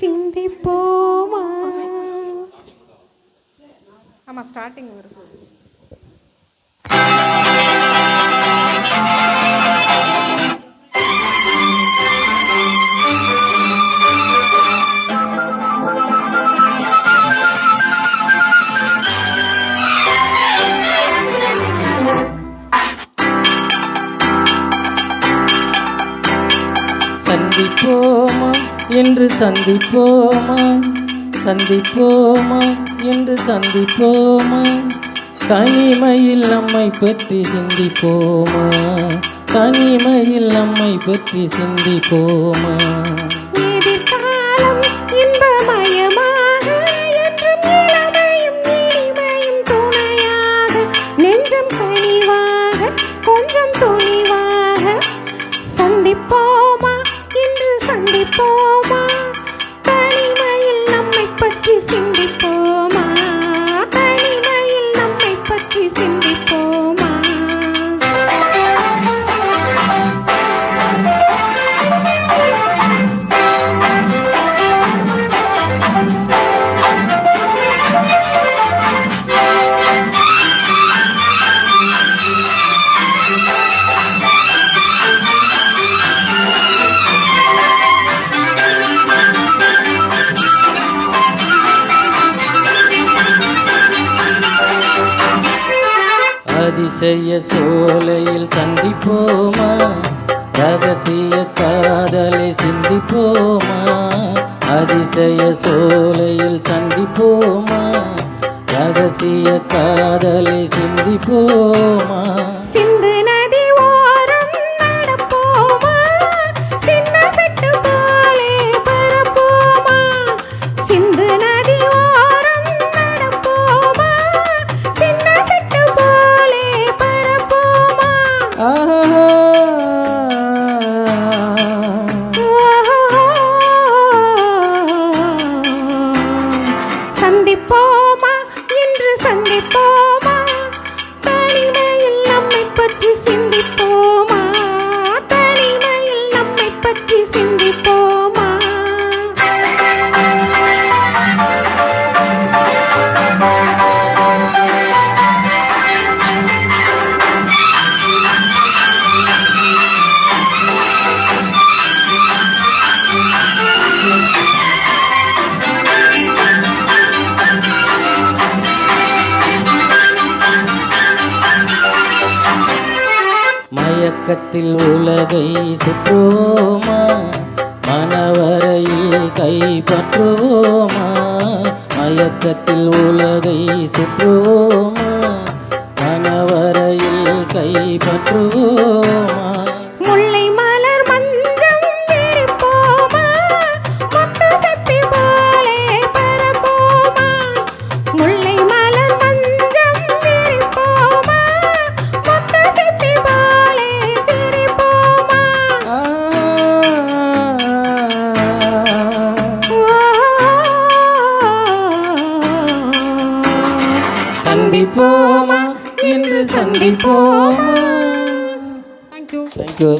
சிந்திப்போமா. ஆமாம், ஸ்டார்டிங் வரும். சந்திப்போமா என்று சந்திப்போமா, சந்திப்போமா என்று சந்திப்போமா, தனிமையில் நம்மை பற்றி சிந்திப்போமா, தனிமையில் நம்மை பற்றி சிந்திப்போமா. எதிர்காலம் இன்பமயமாக என்றும் இளமையும் இனிமையும் துணையாக, நெஞ்சம் கனிவாக கொஞ்சம் துணிவாக சந்திப்போமா என்று சந்திப்போமா, தனிமையில் நம்மை பற்றி சிந்திப்போமா, தனிமையில் நம்மை பற்றி சிந்திப்போமா. அதிசய சோலையில் சந்திப்போமா, ரகசிய காதலை சிந்திப்போமா, அதிசய சோலையில் சந்திப்போமா, ரகசிய காதலை சிந்திப்போமா. சிந்து நதி ஓரம் நடப்போமா, சின்ன செட்டு போலே பரப்போமா, சிந்து நதி ஓரம் நடப்போமா, சின்ன செட்டு போலே பரப்போமா. சந்திப்போமா என்று சந்திப்போமா, தனிமையில் நம்மை பற்றி சிந்திப்போமா, தனிமையில் நம்மை பற்றி சிந்திப்போமா. மயக்கத்தில் உலகை சுற்றுவோமா, மனவரையில் கைப்பற்றுவோமா, மயக்கத்தில் உலகை சுற்றுவோமா, மனவரையில் கைப்பற்றுவோமா. முல்லை மலர் மஞ்சம் விரிப்போமா, முத்து செப்பி போலே பரப்போமா, முல்லை மலர் மஞ்சம் விரிப்போமா, முத்து செப்பி போலே சிரிப்போமா. சந்திப்போமா என்று சந்திப்போமா. Thank you. Thank you.